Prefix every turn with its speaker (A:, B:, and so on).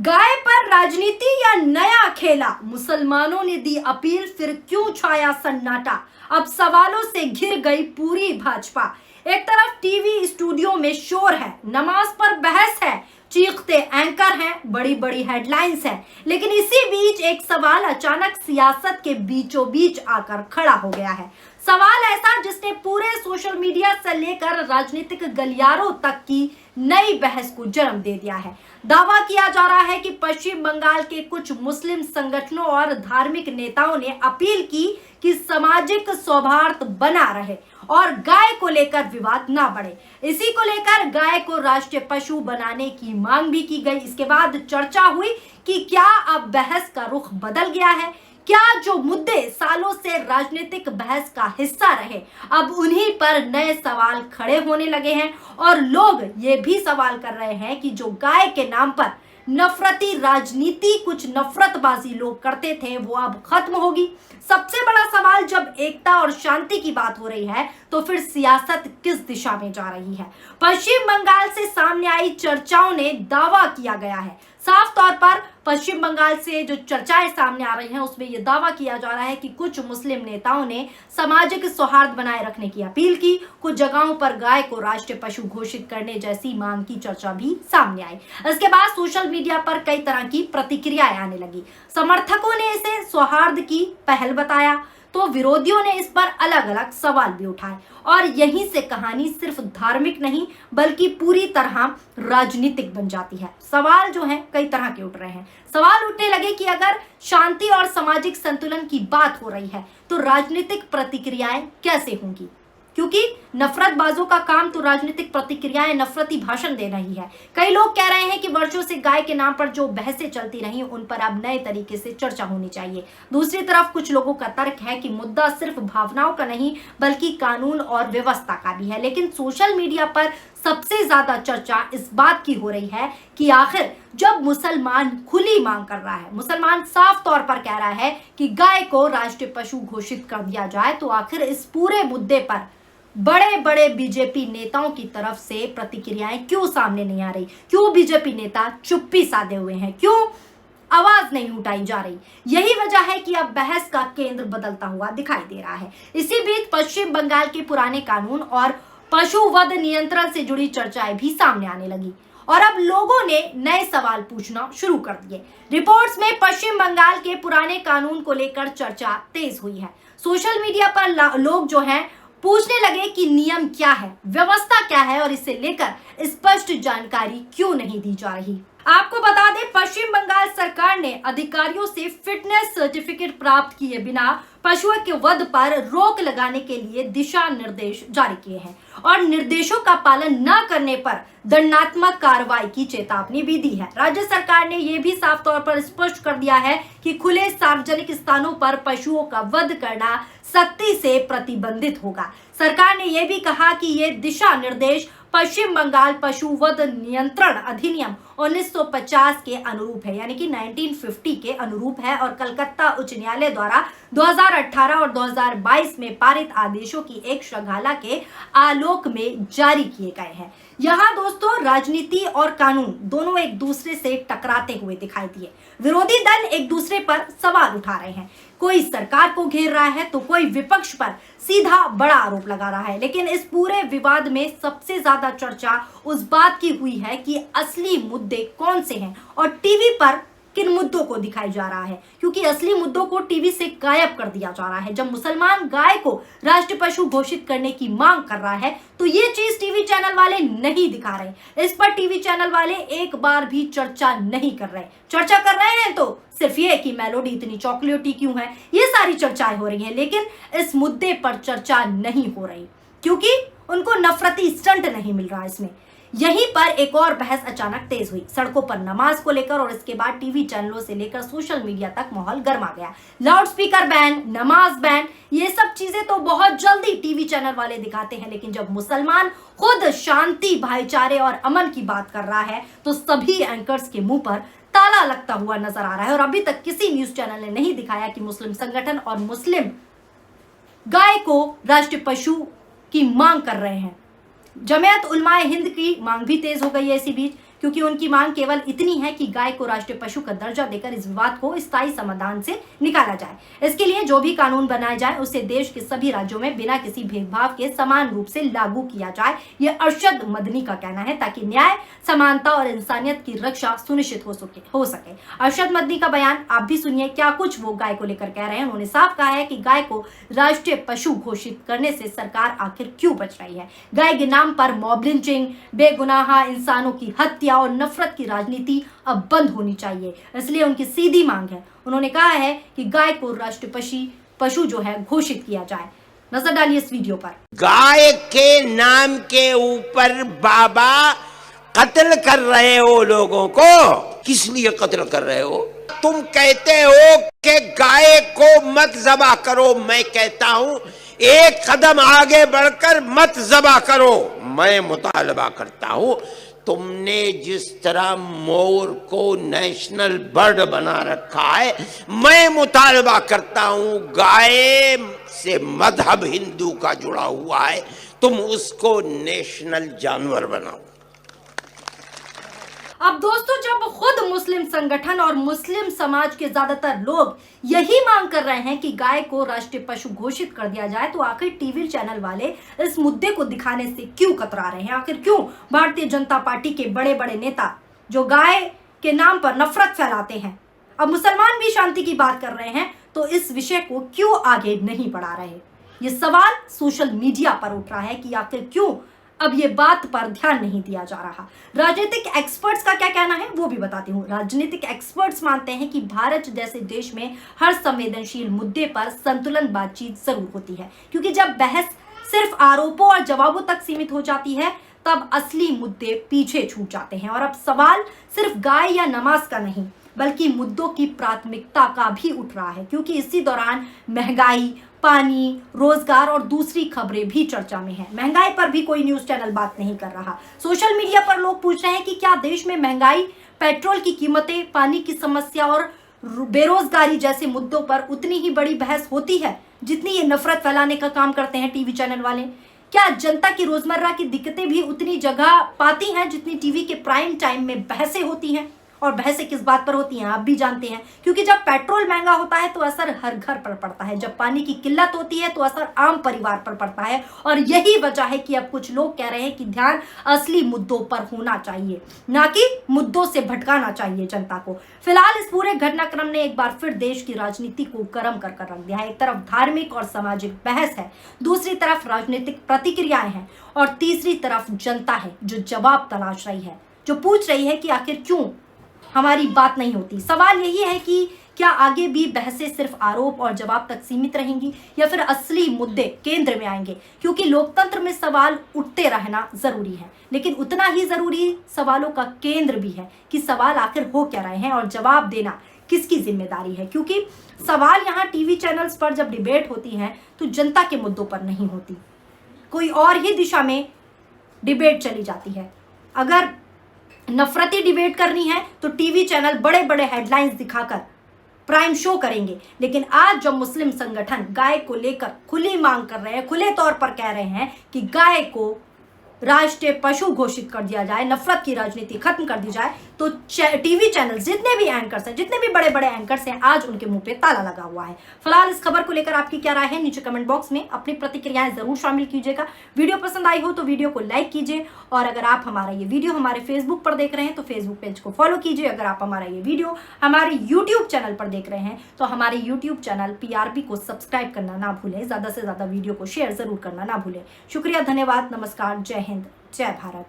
A: गाय पर राजनीति या नया खेला, मुसलमानों ने दी अपील, फिर क्यों छाया सन्नाटा। अब सवालों से घिर गई पूरी भाजपा। एक तरफ टीवी स्टूडियो में शोर है, नमाज पर बहस है, चीखते एंकर हैं, बड़ी बड़ी हेडलाइंस है, लेकिन इसी बीच एक सवाल अचानक सियासत के बीचों बीच आकर खड़ा हो गया है। सवाल ऐसा जिसने पूरे सोशल मीडिया से लेकर राजनीतिक गलियारों तक की नई बहस को जन्म दे दिया है। दावा किया जा रहा है कि पश्चिम बंगाल के कुछ मुस्लिम संगठनों और धार्मिक नेताओं ने अपील की कि सामाजिक सौहार्द बना रहे और गाय को लेकर विवाद ना बढ़े। इसी को लेकर गाय को राष्ट्रीय पशु बनाने की मांग भी की गई। इसके बाद चर्चा हुई कि क्या अब बहस का रुख बदल गया है, क्या जो मुद्दे सालों से राजनीतिक बहस का हिस्सा रहे अब उन्हीं पर नए सवाल खड़े होने लगे हैं। और लोग ये भी सवाल कर रहे हैं कि जो गाय के नाम पर नफरती राजनीति कुछ नफरतबाजी लोग करते थे वो अब खत्म होगी। सबसे बड़ा सवाल, जब एकता और शांति की बात हो रही है तो फिर सियासत किस दिशा में जा रही है। पश्चिम बंगाल से सामने आई चर्चाओं ने दावा किया गया है, साफ तौर पर पश्चिम बंगाल से जो चर्चाएं सामने आ रही हैं उसमें यह दावा किया जा रहा है कि कुछ मुस्लिम नेताओं ने सामाजिक सौहार्द बनाए रखने की अपील की। कुछ जगहों पर गाय को राष्ट्रीय पशु घोषित करने जैसी मांग की चर्चा भी सामने आई। इसके बाद सोशल मीडिया पर कई तरह की प्रतिक्रियाएं आने लगी। समर्थकों ने इसे सौहार्द की पहल बताया तो विरोधियों ने इस पर अलग अलग सवाल भी उठाए और यहीं से कहानी सिर्फ धार्मिक नहीं बल्कि पूरी तरह राजनीतिक बन जाती है। सवाल जो हैं कई तरह के उठ रहे हैं। सवाल उठने लगे कि अगर शांति और सामाजिक संतुलन की बात हो रही है तो राजनीतिक प्रतिक्रियाएं कैसे होंगी, क्योंकि नफरतबाजों का काम तो राजनीतिक प्रतिक्रियाएं, नफरती भाषण देना ही है। कई लोग कह रहे हैं कि वर्षों से गाय के नाम पर जो बहसें चलती रही उन पर अब नए तरीके से चर्चा होनी चाहिए। दूसरी तरफ कुछ लोगों का तर्क है कि मुद्दा सिर्फ भावनाओं का नहीं बल्कि कानून और व्यवस्था का भी है। लेकिन सोशल मीडिया पर सबसे ज्यादा चर्चा इस बात की हो रही है कि आखिर जब मुसलमान खुली मांग कर रहा है, मुसलमान साफ तौर पर कह रहा है कि गाय को राष्ट्रीय पशु घोषित कर दिया जाए, तो आखिर इस पूरे मुद्दे पर बड़े बड़े बीजेपी नेताओं की तरफ से प्रतिक्रियाएं क्यों सामने नहीं आ रही, क्यों बीजेपी नेता चुप्पी साधे हुए हैं, क्यों आवाज नहीं उठाई जा रही। यही वजह है कि अब बहस का केंद्र बदलता हुआ दिखाई दे रहा है। इसी बीच पश्चिम बंगाल के पुराने कानून और पशु वध नियंत्रण से जुड़ी चर्चाएं भी सामने आने लगी और अब लोगों ने नए सवाल पूछना शुरू कर दिए। रिपोर्ट्स में पश्चिम बंगाल के पुराने कानून को लेकर चर्चा तेज हुई है। सोशल मीडिया पर लोग जो हैं पूछने लगे कि नियम क्या है, व्यवस्था क्या है और इसे लेकर स्पष्ट जानकारी क्यों नहीं दी जा रही। आपको बता दें, पश्चिम बंगाल सरकार ने अधिकारियों से फिटनेस सर्टिफिकेट प्राप्त किए बिना पशुओं के वध पर रोक लगाने के लिए दिशा निर्देश जारी किए हैं और निर्देशों का पालन न करने पर दंडात्मक कार्रवाई की चेतावनी भी दी है। राज्य सरकार ने यह भी साफ तौर पर स्पष्ट कर दिया है कि खुले सार्वजनिक स्थानों पर पशुओं का वध करना सख्ती से प्रतिबंधित होगा। सरकार ने यह भी कहा कि ये दिशा निर्देश पश्चिम बंगाल पशु वध नियंत्रण अधिनियम 1950 के अनुरूप है, यानी कि 1950 के अनुरूप है और कलकत्ता उच्च न्यायालय द्वारा 2018 और 2022 में पारित आदेशों की एक श्रृंखला के आलोक में जारी किए गए हैं। यहाँ दोस्तों राजनीति और कानून दोनों एक दूसरे से टकराते हुए दिखाई दिए। विरोधी दल एक दूसरे पर सवाल उठा रहे हैं, कोई सरकार को घेर रहा है तो कोई विपक्ष पर सीधा बड़ा आरोप लगा रहा है। लेकिन इस पूरे विवाद में सबसे ज्यादा चर्चा उस बात की हुई है कि असली मुद्दे कौन से हैं और टीवी पर किन मुद्दों को दिखाया जा रहा है, क्योंकि असली मुद्दों को टीवी से गायब कर दिया जा रहा है। जब मुसलमान गाय को राष्ट्रीय पशु घोषित करने की मांग कर रहा है तो ये चीज टीवी चैनल वाले नहीं दिखा रहे। इस पर टीवी चैनल वाले एक बार भी चर्चा नहीं कर रहे। चर्चा कर रहे हैं तो सिर्फ ये कि मेलोडी इतनी चॉकलेटी क्यों है, ये सारी चर्चाएं हो रही हैं, लेकिन इस मुद्दे पर चर्चा नहीं हो रही क्योंकि उनको नफरती स्टंट नहीं मिल रहा इसमें। यहीं पर एक और बहस अचानक तेज हुई सड़कों पर नमाज को लेकर और इसके बाद टीवी चैनलों से लेकर सोशल मीडिया तक माहौल गर्मा गया। लाउड स्पीकर बैन, नमाज बैन, ये सब चीजें तो बहुत जल्दी टीवी चैनल वाले दिखाते हैं, लेकिन जब मुसलमान खुद शांति, भाईचारे और अमन की बात कर रहा है तो सभी एंकर्स के मुंह पर ताला लगता हुआ नजर आ रहा है। और अभी तक किसी न्यूज चैनल ने नहीं दिखाया कि मुस्लिम संगठन और मुस्लिम गाय को राष्ट्रीय पशु की मांग कर रहे हैं। जमियत उलमाए हिंद की मांग भी तेज हो गई है इसी बीच, क्योंकि उनकी मांग केवल इतनी है कि गाय को राष्ट्रीय पशु का दर्जा देकर इस विवाद को स्थायी समाधान से निकाला जाए। इसके लिए जो भी कानून बनाया जाए उसे देश के सभी राज्यों में बिना किसी भेदभाव के समान रूप से लागू किया जाए, ये अरशद मदनी का कहना है, ताकि न्याय, समानता और इंसानियत की रक्षा सुनिश्चित हो सके। अरशद मदनी का बयान आप भी सुनिए, क्या कुछ वो गाय को लेकर कह रहे हैं। उन्होंने साफ कहा है कि गाय को राष्ट्रीय पशु घोषित करने से सरकार आखिर क्यों बच रही है। गाय के नाम पर मॉब लिंचिंग, बेगुनाह इंसानों की हत्या और नफरत की राजनीति अब बंद होनी चाहिए, इसलिए उनकी सीधी मांग है। उन्होंने कहा है कि गाय को राष्ट्रीय पशु जो है घोषित किया जाए। नजर डालिए इस वीडियो पर।
B: गाय के नाम के ऊपर बाबा कत्ल कर रहे हो लोगों को, किस लिए कत्ल कर रहे हो? तुम कहते हो कि गाय को मत ज़बह करो, मैं कहता हूं एक कदम आगे बढ़कर मत ज़बह करो। मैं मुतालबा करता हूं, तुमने जिस तरह मोर को नेशनल बर्ड बना रखा है, मैं मुतालबा करता हूं गाय से मजहब हिंदू का जुड़ा हुआ है, तुम उसको नेशनल जानवर बनाओ।
A: अब दोस्तों, जब खुद मुस्लिम संगठन और मुस्लिम समाज के ज्यादातर लोग यही मांग कर रहे हैं कि गाय को राष्ट्रीय पशु घोषित कर दिया जाए, तो आखिर टीवी चैनल वाले इस मुद्दे को दिखाने से क्यों कतरा रहे हैं? आखिर क्यों भारतीय जनता पार्टी के बड़े बड़े नेता जो गाय के नाम पर नफरत फैलाते हैं, अब मुसलमान भी शांति की बात कर रहे हैं, तो इस विषय को क्यों आगे नहीं बढ़ा रहे? ये सवाल सोशल मीडिया पर उठ रहा है कि आखिर क्यों अब ये बात पर ध्यान नहीं दिया जा रहा। राजनीतिक एक्सपर्ट्स का क्या कहना है वो भी बताती हूँ। राजनीतिक एक्सपर्ट्स मानते हैं कि भारत जैसे देश में हर संवेदनशील मुद्दे पर संतुलन बातचीत जरूर होती है, क्योंकि जब बहस सिर्फ आरोपों और जवाबों तक सीमित हो जाती है तब असली मुद्दे पीछे छूट जाते हैं। और अब सवाल सिर्फ गाय या नमाज का नहीं, बल्कि मुद्दों की प्राथमिकता का भी उठ रहा है, क्योंकि इसी दौरान महंगाई, पानी, रोजगार और दूसरी खबरें भी चर्चा में हैं। महंगाई पर भी कोई न्यूज चैनल बात नहीं कर रहा। सोशल मीडिया पर लोग पूछ रहे हैं कि क्या देश में महंगाई, पेट्रोल की कीमतें, पानी की समस्या और बेरोजगारी जैसे मुद्दों पर उतनी ही बड़ी बहस होती है जितनी ये नफरत फैलाने का काम करते हैं टीवी चैनल वाले? क्या जनता की रोजमर्रा की दिक्कतें भी उतनी जगह पाती हैं जितनी टीवी के प्राइम टाइम में बहसें होती हैं? और बहसें किस बात पर होती हैं आप भी जानते हैं, क्योंकि जब पेट्रोल महंगा होता है तो असर हर घर पर पड़ता है, जब पानी की किल्लत होती है तो असर आम परिवार पर पड़ता है। और यही वजह है कि अब कुछ लोग कह रहे हैं कि ध्यान असली मुद्दों पर होना चाहिए, ना कि मुद्दों से भटकाना चाहिए जनता को। फिलहाल इस पूरे घटनाक्रम ने एक बार फिर देश की राजनीति को गर्म कर रख दिया है। एक तरफ धार्मिक और सामाजिक बहस है, दूसरी तरफ राजनीतिक प्रतिक्रियाएं हैं और तीसरी तरफ जनता है जो जवाब तलाश रही है, जो पूछ रही है कि आखिर क्यों हमारी बात नहीं होती। सवाल यही है कि क्या आगे भी बहसें सिर्फ आरोप और जवाब तक सीमित रहेंगी या फिर असली मुद्दे केंद्र में आएंगे? क्योंकि लोकतंत्र में सवाल उठते रहना जरूरी है, लेकिन उतना ही जरूरी सवालों का केंद्र भी है कि सवाल आखिर हो क्या रहे हैं और जवाब देना किसकी जिम्मेदारी है। क्योंकि सवाल यहाँ टीवी चैनल्स पर जब डिबेट होती है तो जनता के मुद्दों पर नहीं होती, कोई और ही दिशा में डिबेट चली जाती है। अगर नफरती डिबेट करनी है तो टीवी चैनल बड़े बड़े हेडलाइंस दिखाकर प्राइम शो करेंगे, लेकिन आज जब मुस्लिम संगठन गाय को लेकर खुली मांग कर रहे हैं, खुले तौर पर कह रहे हैं कि गाय को राष्ट्रीय पशु घोषित कर दिया जाए, नफरत की राजनीति खत्म कर दी जाए, तो टीवी चैनल जितने भी एंकर्स हैं, जितने भी बड़े बड़े एंकर्स हैं, आज उनके मुंह पे ताला लगा हुआ है। फिलहाल इस खबर को लेकर आपकी क्या राय है नीचे कमेंट बॉक्स में अपनी प्रतिक्रियाएं जरूर शामिल कीजिएगा। वीडियो पसंद आई हो तो वीडियो को लाइक कीजिए, और अगर आप हमारा ये वीडियो हमारे फेसबुक पर देख रहे हैं तो फेसबुक पेज को फॉलो कीजिए। अगर आप हमारा ये वीडियो हमारे यूट्यूब चैनल पर देख रहे हैं तो हमारे यूट्यूब चैनल PRP को सब्सक्राइब करना ना भूलें, ज्यादा से ज्यादा वीडियो को शेयर जरूर करना ना भूलें। शुक्रिया, धन्यवाद, नमस्कार, जय हिंद, जय भारत।